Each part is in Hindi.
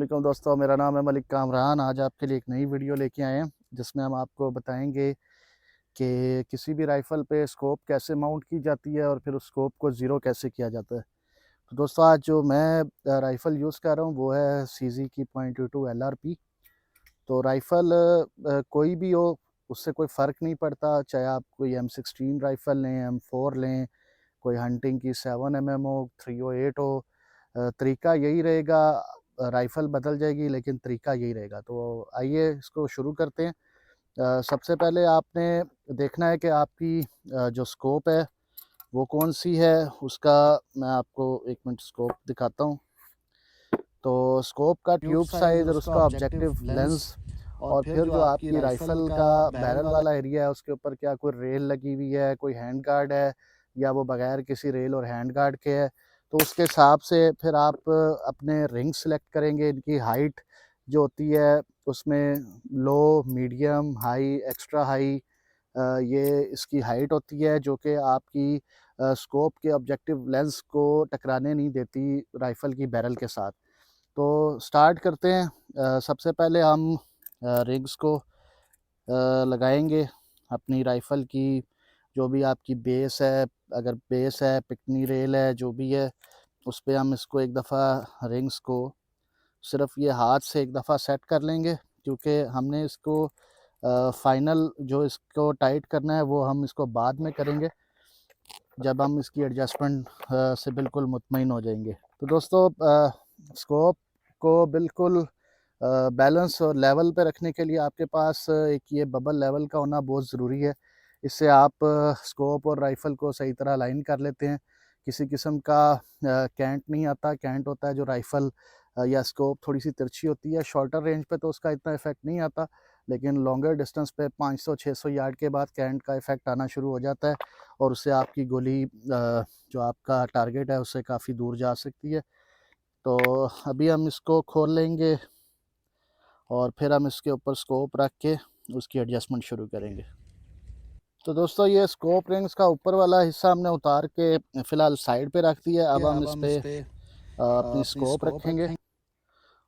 वालेकुम दोस्तों, मेरा नाम है मलिक कामरान। आज आपके लिए एक नई वीडियो लेके आए हैं जिसमें हम आपको बताएंगे कि किसी भी राइफ़ल पे स्कोप कैसे माउंट की जाती है और फिर उस स्कोप को ज़ीरो कैसे किया जाता है। तो दोस्तों, आज जो मैं राइफ़ल यूज़ कर रहा हूँ वो है सीज़ी की .22 एलआरपी। तो राइफ़ल कोई भी हो, उससे कोई फ़र्क नहीं पड़ता, चाहे आप कोई M16 राइफ़ल लें, M4 लें, कोई हंटिंग की 7mm हो, 308 हो, तरीका यही रहेगा। राइफ़ल बदल जाएगी लेकिन तरीका यही रहेगा। तो आइए इसको शुरू करते हैं। सबसे पहले आपने देखना है कि आपकी जो स्कोप है वो कौन-सी है, उसका मैं आपको 1 मिनट स्कोप दिखाता हूँ। तो स्कोप का ट्यूब साइज़ और उसका ऑब्जेक्टिव लेंस, और फिर जो आपकी राइफ़ल का बैरल वाला एरिया है उसके ऊपर क्या कोई रेल लगी हुई है, कोई हैंड गार्ड है, या वो बगैर किसी रेल और हैंड गार्ड के है। तो उसके हिसाब से फिर आप अपने रिंग सेलेक्ट करेंगे। इनकी हाइट जो होती है उसमें लो, मीडियम, हाई, एक्स्ट्रा हाई, ये इसकी हाइट होती है जो कि आपकी स्कोप के ऑब्जेक्टिव लेंस को टकराने नहीं देती राइफ़ल की बैरल के साथ। तो स्टार्ट करते हैं। सबसे पहले हम रिग्स को लगाएंगे अपनी राइफ़ल की। जो भी आपकी बेस है, अगर बेस है, पिकनी रेल है, जो भी है, उस पे हम इसको एक दफ़ा रिंग्स को सिर्फ ये हाथ से एक दफ़ा सेट कर लेंगे, क्योंकि हमने इसको फाइनल जो इसको टाइट करना है वो हम इसको बाद में करेंगे, जब हम इसकी एडजस्टमेंट से बिल्कुल मुतमईन हो जाएंगे। तो दोस्तों, स्कोप को बिल्कुल बैलेंस और लेवल पे रखने के लिए आपके पास एक ये बबल लेवल का होना बहुत ज़रूरी है। इससे आप स्कोप और राइफ़ल को सही तरह अलाइन कर लेते हैं। किसी किस्म का कैंट नहीं आता। कैंट होता है जो राइफ़ल या स्कोप थोड़ी सी तिरछी होती है। शॉर्टर रेंज पे तो उसका इतना इफ़ेक्ट नहीं आता, लेकिन लॉन्गर डिस्टेंस पे 500-600 यार्ड के बाद कैंट का इफ़ेक्ट आना शुरू हो जाता है, और उससे आपकी गोली जो आपका टारगेट है उससे काफ़ी दूर जा सकती है। तो अभी हम इसको खोल लेंगे और फिर हम इसके ऊपर स्कोप रख के उसकी एडजस्टमेंट शुरू करेंगे। तो दोस्तों, ये स्कोप रिंग्स का ऊपर वाला हिस्सा हमने उतार के फ़िलहाल साइड पे रख दिया है। अब हम इस पे अपनी स्कोप रखेंगे,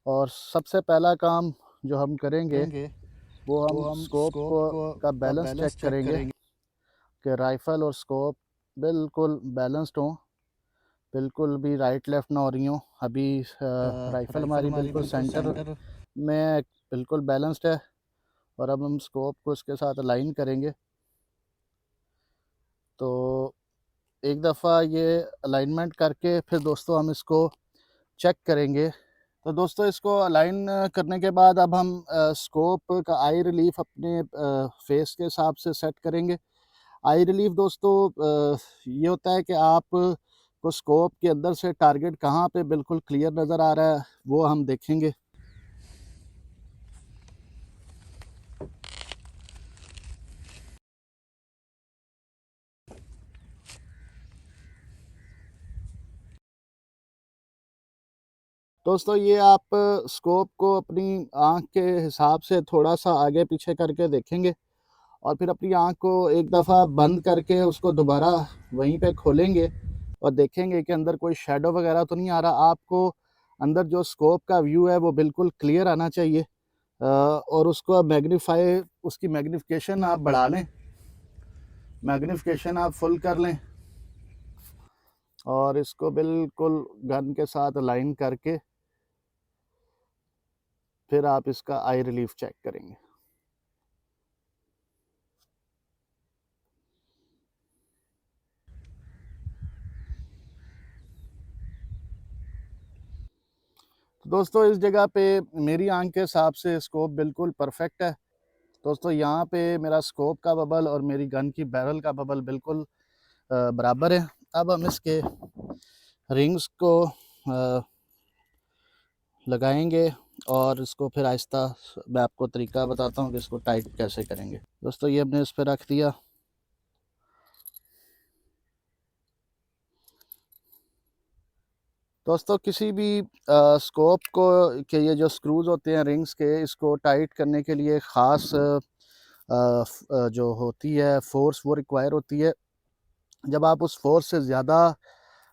और सबसे पहला काम जो हम करेंगे वो हम स्कोप को का बैलेंस चेक करेंगे कि राइफ़ल और स्कोप बिल्कुल बैलेंस्ड हों, बिल्कुल भी राइट लेफ़्ट ना हो रही हों। अभी राइफ़ल हमारी बिल्कुल सेंटर में बिल्कुल बैलेंस्ड है, और अब हम स्कोप को इसके साथ अलाइन करेंगे। तो एक दफ़ा ये अलाइनमेंट करके फिर दोस्तों हम इसको चेक करेंगे। तो दोस्तों, इसको अलाइन करने के बाद अब हम स्कोप का आई रिलीफ अपने फेस के हिसाब से सेट करेंगे। आई रिलीफ दोस्तों, ये होता है कि आप को स्कोप के अंदर से टारगेट कहाँ पे बिल्कुल क्लियर नज़र आ रहा है वो हम देखेंगे। दोस्तों, ये आप स्कोप को अपनी आँख के हिसाब से थोड़ा-सा आगे पीछे करके देखेंगे, और फिर अपनी आँख को एक दफ़ा बंद करके उसको दोबारा वहीं पे खोलेंगे और देखेंगे कि अंदर कोई शैडो वगैरह तो नहीं आ रहा। आपको अंदर जो स्कोप का व्यू है वो बिल्कुल क्लियर आना चाहिए, और उसको उसकी मैग्नीफिकेशन आप बढ़ा लें, मैग्नीफिकेशन आप फुल कर लें, और इसको बिल्कुल गन के साथ अलाइन करके फिर आप इसका आई रिलीफ चेक करेंगे। तो दोस्तों, इस जगह पे मेरी आंख के हिसाब से स्कोप बिल्कुल परफेक्ट है। दोस्तों, यहाँ पे मेरा स्कोप का बबल और मेरी गन की बैरल का बबल बिल्कुल बराबर है। अब हम इसके रिंग्स को लगाएंगे, और इसको फिर आहिस्ता मैं आपको तरीका बताता हूँ कि इसको टाइट कैसे करेंगे। दोस्तों, ये हमने इस पर रख दिया। दोस्तों, किसी भी स्कोप को के ये जो स्क्रूज़ होते हैं रिंग्स के, इसको टाइट करने के लिए ख़ास जो होती है फ़ोर्स वो रिक्वायर होती है। जब आप उस फोर्स से ज़्यादा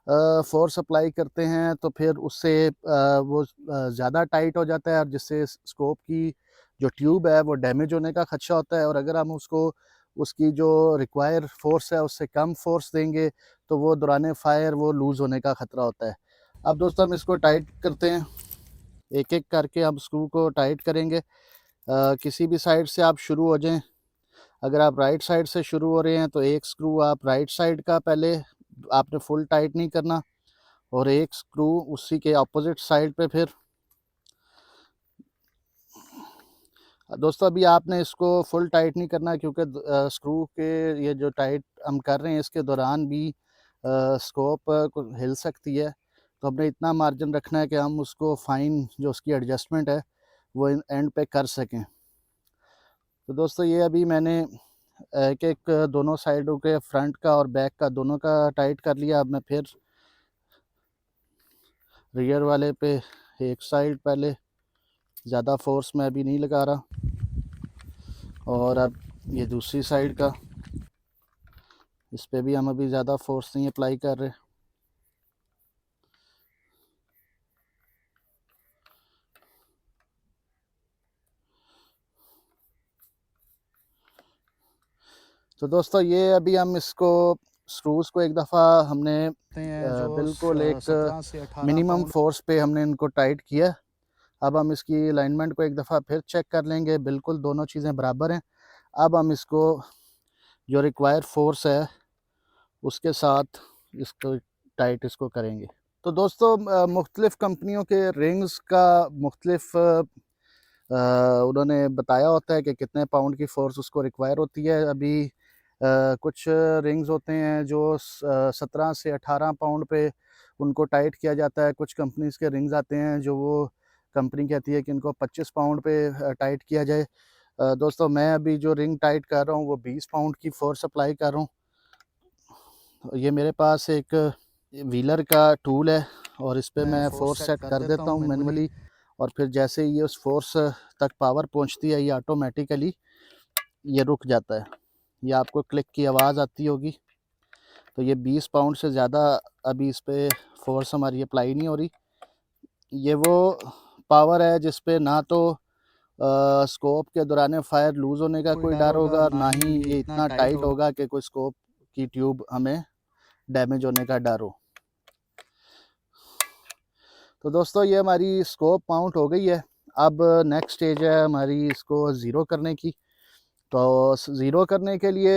फोर्स अप्लाई करते हैं तो फिर उससे वो ज़्यादा टाइट हो जाता है और जिससे स्कोप की जो ट्यूब है वो डैमेज होने का खदशा होता है। और अगर हम उसको उसकी जो रिक्वायर फोर्स है उससे कम फोर्स देंगे तो वो दौरान फायर वो लूज़ होने का ख़तरा होता है। अब दोस्तों हम इसको टाइट करते हैं, एक एक करके हम स्क्रू को टाइट करेंगे। किसी भी साइड से आप शुरू हो जाएं। अगर आप राइट साइड से शुरू हो रहे हैं तो एक स्क्रू आप राइट साइड का पहले आपने फुल टाइट नहीं करना और एक स्क्रू उसी के ऑपोजिट साइड पे फिर। दोस्तों अभी आपने इसको फुल टाइट नहीं करना क्योंकि स्क्रू के ये जो टाइट हम कर रहे हैं इसके दौरान भी स्कोप हिल सकती है, तो हमने इतना मार्जिन रखना है कि हम उसको फाइन जो उसकी एडजस्टमेंट है वो एंड पे कर सकें। तो दोस्तों ये अभी मैंने एक एक दोनों साइडों के फ्रंट का और बैक का दोनों का टाइट कर लिया। अब मैं फिर रियर वाले पे एक साइड पहले ज़्यादा फोर्स मैं अभी नहीं लगा रहा और अब ये दूसरी साइड का, इस पे भी हम अभी ज़्यादा फोर्स नहीं अप्लाई कर रहे। तो दोस्तों ये अभी हम इसको स्क्रूज़ को एक दफ़ा हमने बिल्कुल एक 17 से 18 मिनिमम पाउंड फोर्स पे हमने इनको टाइट किया। अब हम इसकी अलाइनमेंट को एक दफ़ा फिर चेक कर लेंगे, बिल्कुल दोनों चीज़ें बराबर हैं। अब हम इसको जो रिक्वायर फोर्स है उसके साथ इसको टाइट इसको करेंगे। तो दोस्तों मुख्तलिफ़ कंपनियों के रिंग्स का मुख्तलिफ़ उन्होंने बताया होता है कि कितने पाउंड की फ़ोर्स उसको रिक्वायर होती है। अभी कुछ रिंग्स होते हैं जो 17 से 18 पाउंड पे उनको टाइट किया जाता है। कुछ कंपनीज़ के रिंग्स आते हैं जो वो कंपनी कहती है कि इनको 25 पाउंड पे टाइट किया जाए। दोस्तों मैं अभी जो रिंग टाइट कर रहा हूँ वो 20 पाउंड की फ़ोर्स अप्लाई कर रहा हूँ। ये मेरे पास एक व्हीलर का टूल है और इस पे मैं फोर्स सेट कर देता हूँ मैनुअली और फिर जैसे ही ये उस फोर्स तक पावर पहुँचती है ये ऑटोमेटिकली ये रुक जाता है। ये आपको क्लिक की आवाज़ आती होगी। तो ये 20 पाउंड से ज़्यादा अभी इस पे फोर्स हमारी अप्लाई नहीं हो रही। ये वो पावर है जिस पे ना तो स्कोप के दौरान फायर लूज़ होने का कोई डर होगा और ना ही ये इतना टाइट होगा कि कोई स्कोप की ट्यूब हमें डैमेज होने का डर हो। तो दोस्तों ये हमारी स्कोप माउंट हो गई है। अब नेक्स्ट स्टेज है हमारी इसको ज़ीरो करने की। तो ज़ीरो करने के लिए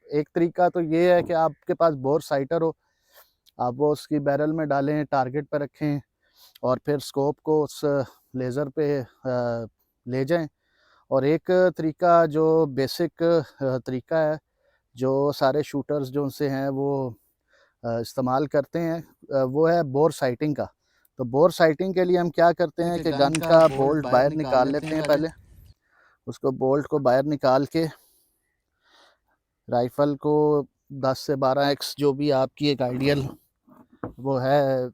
एक तरीका तो ये है कि आपके पास बोर साइटर हो, आप वो उसकी बैरल में डालें, टारगेट पर रखें और फिर स्कोप को उस लेज़र पे ले जाएं। और एक तरीका जो बेसिक तरीका है जो सारे शूटर्स जो उनसे हैं वो इस्तेमाल करते हैं, वो है बोर साइटिंग का। तो बोर साइटिंग के लिए हम क्या करते हैं कि गन का बोल्ट बाहर निकाल लेते हैं पहले, उसको बोल्ट को बाहर निकाल के राइफ़ल को 10 से 12x जो भी आपकी एक आइडियल वो है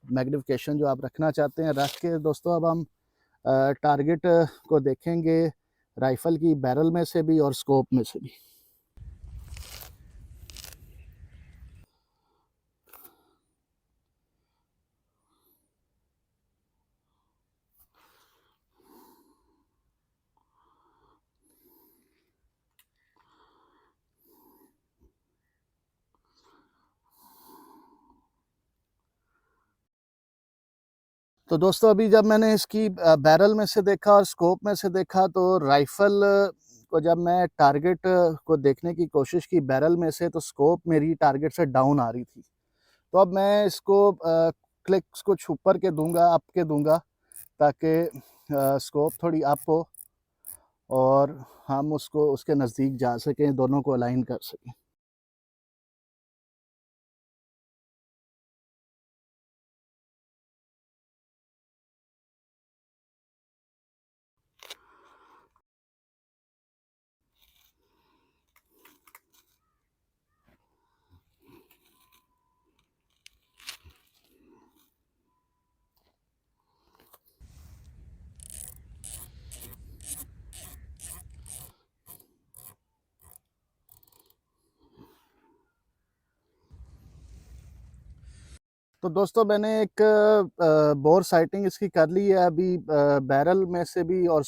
मैग्नीफिकेशन जो आप रखना चाहते हैं रख के दोस्तों अब हम टारगेट को देखेंगे राइफ़ल की बैरल में से भी और स्कोप में से भी। तो दोस्तों अभी जब मैंने इसकी बैरल में से देखा और स्कोप में से देखा तो राइफ़ल को जब मैं टारगेट को देखने की कोशिश की बैरल में से तो स्कोप मेरी टारगेट से डाउन आ रही थी। तो अब मैं इसको क्लिक्स कुछ ऊपर के दूंगा, अप के दूंगा ताकि स्कोप थोड़ी अप हो और हम उसको उसके नज़दीक जा सकें, दोनों को अलाइन कर सकें। तो दोस्तों मैंने एक बोर साइटिंग इसकी कर ली है अभी, बैरल में से भी और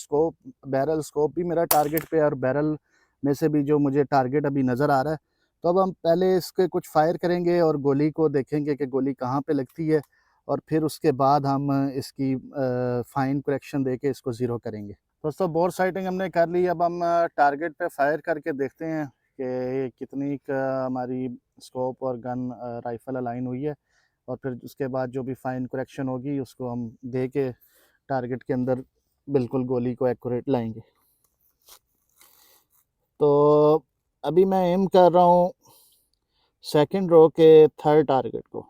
बैरल स्कोप भी मेरा टारगेट पे है, और बैरल में से भी जो मुझे टारगेट अभी नज़र आ रहा है। तो अब हम पहले इसके कुछ फायर करेंगे और गोली को देखेंगे कि गोली कहाँ पे लगती है, और फिर उसके बाद हम इसकी फाइन करेक्शन दे के इसको ज़ीरो करेंगे। दोस्तों बोर साइटिंग हमने कर ली, अब हम टारगेट पे फायर करके देखते हैं कि कितनी हमारी स्कोप और गन राइफल अलाइन हुई है, और फिर उसके बाद जो भी फाइन करेक्शन होगी उसको हम दे के टारगेट के अंदर बिल्कुल गोली को एक्यूरेट लाएंगे। तो अभी मैं एम कर रहा हूँ सेकंड रो के थर्ड टारगेट को।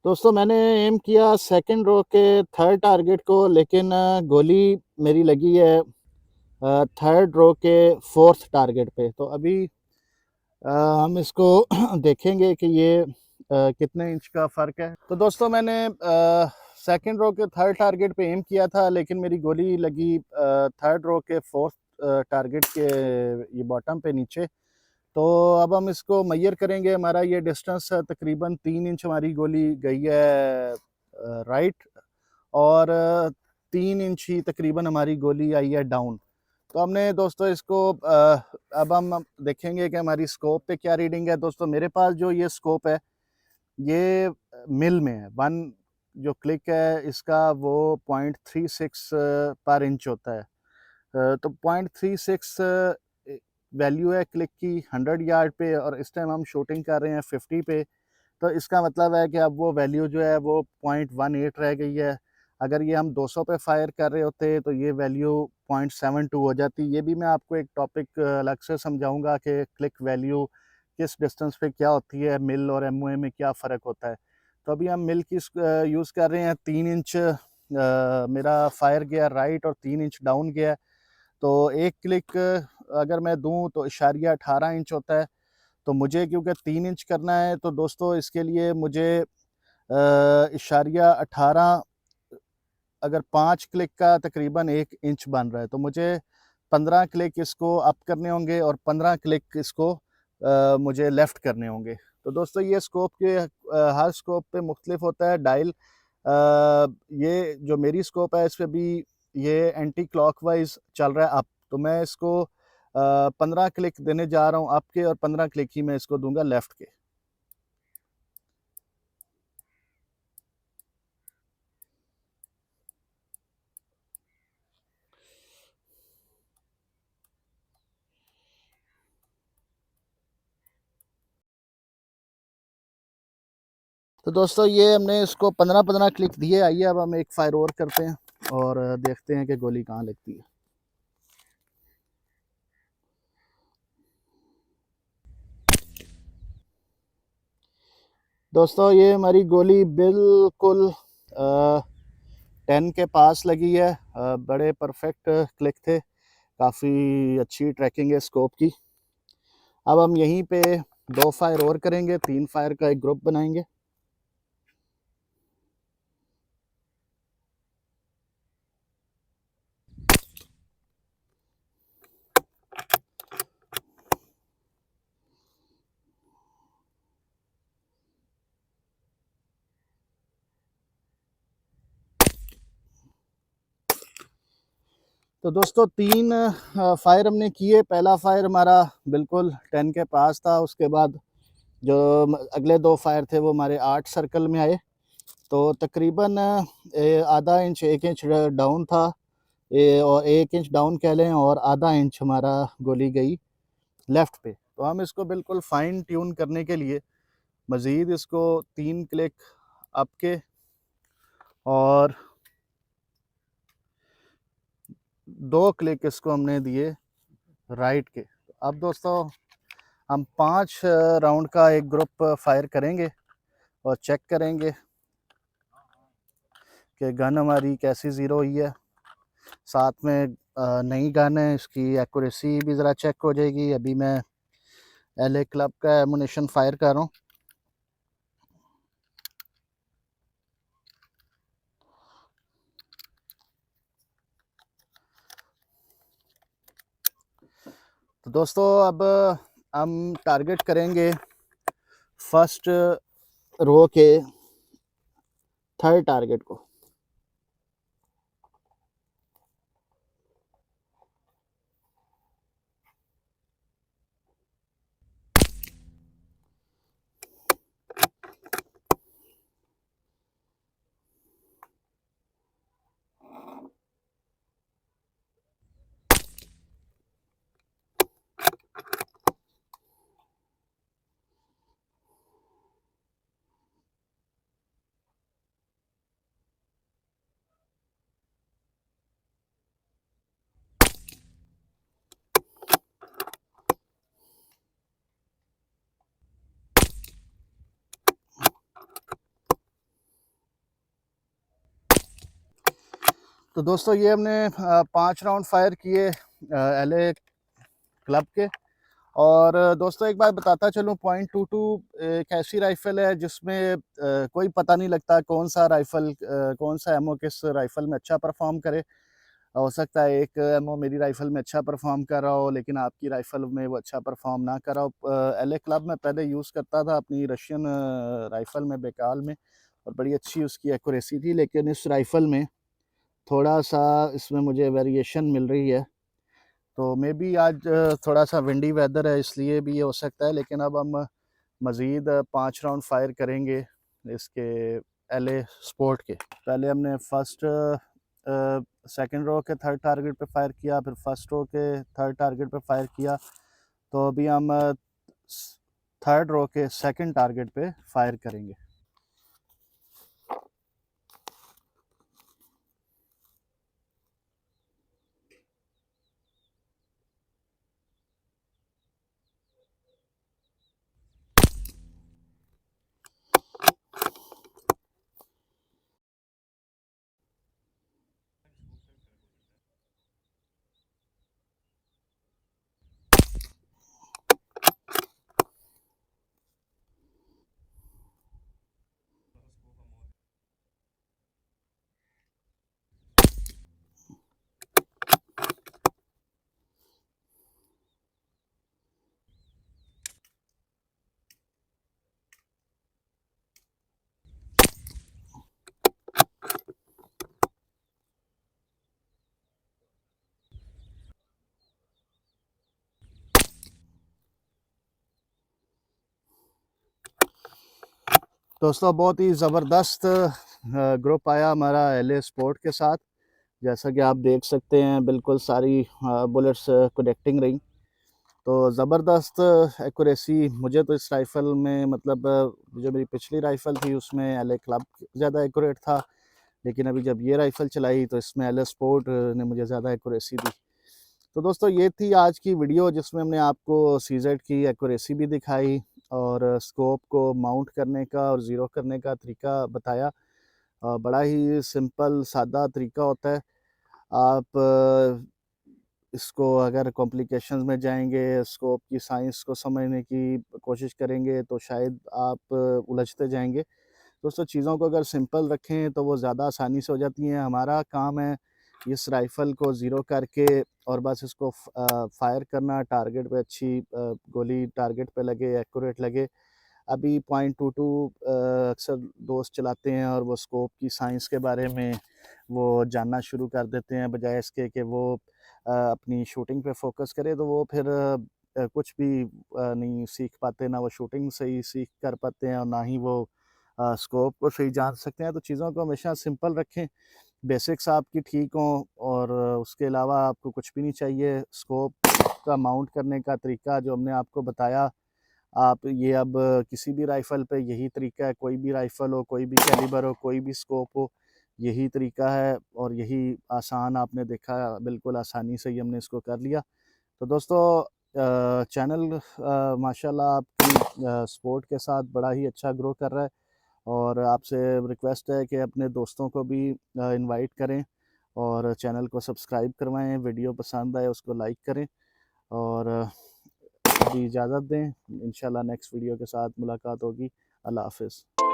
दोस्तों मैंने एम किया सेकंड रो के थर्ड टारगेट को, लेकिन गोली मेरी लगी है थर्ड रो के फोर्थ टारगेट पे। तो अभी हम इसको देखेंगे कि ये कितने इंच का फ़र्क है। तो दोस्तों मैंने सेकंड रो के थर्ड टारगेट पे एम किया था, लेकिन मेरी गोली लगी थर्ड रो के फोर्थ टारगेट के ये बॉटम पे नीचे। तो अब हम इसको मैयर करेंगे। हमारा ये डिस्टेंस तकरीबन 3 इंच हमारी गोली गई है राइट, और 3 इंच ही तकरीबन हमारी गोली आई है डाउन। तो हमने दोस्तों इसको अब हम देखेंगे कि हमारी स्कोप पे क्या रीडिंग है। दोस्तों मेरे पास जो ये स्कोप है ये मिल में है, वन जो क्लिक है इसका वो 0.36 पर इंच होता है। तो 0.36 वैल्यू है क्लिक की 100 यार्ड पे, और इस टाइम हम शूटिंग कर रहे हैं 50 पे। तो इसका मतलब है कि अब वो वैल्यू जो है वो 0.18 रह गई है। अगर ये हम 200 पे फायर कर रहे होते तो ये वैल्यू 0.72 हो जाती। ये भी मैं आपको एक टॉपिक अलग से समझाऊंगा कि क्लिक वैल्यू किस डिस्टेंस पे क्या होती है, मिल और एमओए में क्या फ़र्क होता है। तो अभी हम मिल की यूज़ कर रहे हैं। 3 इंच मेरा फायर गया राइट और 3 इंच डाउन गया। तो एक क्लिक अगर मैं दूं तो इशारिया 18 इंच होता है। तो मुझे क्योंकि 3 इंच करना है तो दोस्तों इसके लिए मुझे इशारिया 18, अगर 5 क्लिक का तकरीबन 1 इंच बन रहा है, तो मुझे 15 क्लिक इसको अप करने होंगे और 15 क्लिक इसको मुझे लेफ़्ट करने होंगे। तो दोस्तों ये स्कोप के हर स्कोप पे मुख्तलिफ होता है डायल। ये जो मेरी स्कोप है इस पर भी ये एंटी क्लॉकवाइज चल रहा है अप। तो मैं इसको 15 क्लिक देने जा रहा हूँ अप के, और 15 क्लिक ही मैं इसको दूंगा लेफ़्ट के। तो दोस्तों ये हमने इसको 15-15 क्लिक दिए। आइए अब हम एक फायर और करते हैं और देखते हैं कि गोली कहाँ लगती है। दोस्तों ये हमारी गोली बिल्कुल 10 के पास लगी है। बड़े परफेक्ट क्लिक थे, काफ़ी अच्छी ट्रैकिंग है स्कोप की। अब हम यहीं पे 2 फायर और करेंगे, 3 फायर का एक ग्रुप बनाएंगे। तो दोस्तों 3 फायर हमने किए। पहला फायर हमारा बिल्कुल 10 के पास था। उसके बाद जो अगले 2 फायर थे वो हमारे 8 सर्कल में आए। तो तकरीबन आधा इंच 1 इंच डाउन था, और 1 इंच डाउन कह लें, और आधा इंच हमारा गोली गई लेफ़्ट पे। तो हम इसको बिल्कुल फाइन ट्यून करने के लिए मज़ीद इसको 3 क्लिक अप के और 2 क्लिक इसको हमने दिए राइट के। अब दोस्तों हम 5 राउंड का एक ग्रुप फायर करेंगे और चेक करेंगे कि गन हमारी कैसी ज़ीरो हुई है। साथ में नई गन है, इसकी एक्यूरेसी भी ज़रा चेक हो जाएगी। अभी मैं एलए क्लब का एमुनेशन फायर कर रहा हूँ। तो दोस्तों अब हम टारगेट करेंगे फर्स्ट रो के थर्ड टारगेट को। तो दोस्तों ये हमने 5 राउंड फायर किए LA क्लब के। और दोस्तों एक बात बताता चलूँ, .22 एक ऐसी राइफ़ल है जिसमें कोई पता नहीं लगता कौन सा राइफ़ल कौन सा एमओ किस राइफ़ल में अच्छा परफॉर्म करे। हो सकता है एक एमओ मेरी राइफ़ल में अच्छा परफॉर्म कर रहा हो लेकिन आपकी राइफ़ल में वो अच्छा परफॉर्म ना कर रहा हो। LA क्लब में पहले यूज़ करता था अपनी रशियन राइफ़ल में बेकाल में, और बड़ी अच्छी उसकी एक्यूरेसी थी, लेकिन इस राइफ़ल में थोड़ा सा इसमें मुझे वेरिएशन मिल रही है। तो मे बी आज थोड़ा सा विंडी वेदर है इसलिए भी ये हो सकता है, लेकिन अब हम मज़ीद 5 राउंड फायर करेंगे इसके LA स्पोर्ट के। पहले हमने फर्स्ट सेकंड रो के थर्ड टारगेट पे फायर किया, फिर फर्स्ट रो के थर्ड टारगेट पे फायर किया। तो अभी हम थर्ड रो के सेकंड टारगेट पे फायर करेंगे। दोस्तों बहुत ही ज़बरदस्त ग्रुप आया हमारा LA स्पोर्ट के साथ। जैसा कि आप देख सकते हैं बिल्कुल सारी बुलेट्स कनेक्टिंग रही। तो ज़बरदस्त एक्यूरेसी। मुझे तो इस राइफ़ल में मतलब जो मेरी पिछली राइफ़ल थी उसमें LA क्लब ज़्यादा एक्यूरेट था, लेकिन अभी जब ये राइफ़ल चलाई तो इसमें LA स्पोर्ट ने मुझे ज़्यादा एक्यूरेसी दी। तो दोस्तों ये थी आज की वीडियो जिसमें हमने आपको CZ की एक्यूरेसी भी दिखाई और स्कोप को माउंट करने का और ज़ीरो करने का तरीका बताया। बड़ा ही सिंपल सादा तरीका होता है। आप इसको अगर कॉम्प्लिकेशंस में जाएंगे, स्कोप की साइंस को समझने की कोशिश करेंगे तो शायद आप उलझते जाएंगे। दोस्तों चीज़ों को अगर सिंपल रखें तो वो ज़्यादा आसानी से हो जाती हैं। हमारा काम है इस राइफ़ल को ज़ीरो करके और बस इसको फायर करना, टारगेट पे अच्छी गोली टारगेट पे लगे, एक्यूरेट लगे। अभी .22 अक्सर दोस्त चलाते हैं और वो स्कोप की साइंस के बारे में वो जानना शुरू कर देते हैं, बजाय इसके कि वो अपनी शूटिंग पे फोकस करे। तो वो फिर कुछ भी नहीं सीख पाते, ना वो शूटिंग सही सीख कर पाते हैं और ना ही वो स्कोप को सही जान सकते हैं। तो चीज़ों को हमेशा सिंपल रखें, बेसिक्स आपकी ठीक हों, और उसके अलावा आपको कुछ भी नहीं चाहिए। स्कोप का माउंट करने का तरीका जो हमने आपको बताया, आप ये अब किसी भी राइफ़ल पे यही तरीका है। कोई भी राइफ़ल हो, कोई भी कैलिबर हो, कोई भी स्कोप हो, यही तरीका है और यही आसान आपने देखा, बिल्कुल आसानी से ही हमने इसको कर लिया। तो दोस्तों चैनल माशाल्लाह आपकी सपोर्ट के साथ बड़ा ही अच्छा ग्रो कर रहा है, और आपसे रिक्वेस्ट है कि अपने दोस्तों को भी इनवाइट करें और चैनल को सब्सक्राइब करवाएं। वीडियो पसंद आए उसको लाइक करें, और अभी इजाज़त दें। इंशाल्लाह नेक्स्ट वीडियो के साथ मुलाकात होगी। अल्लाह हाफ़िज़।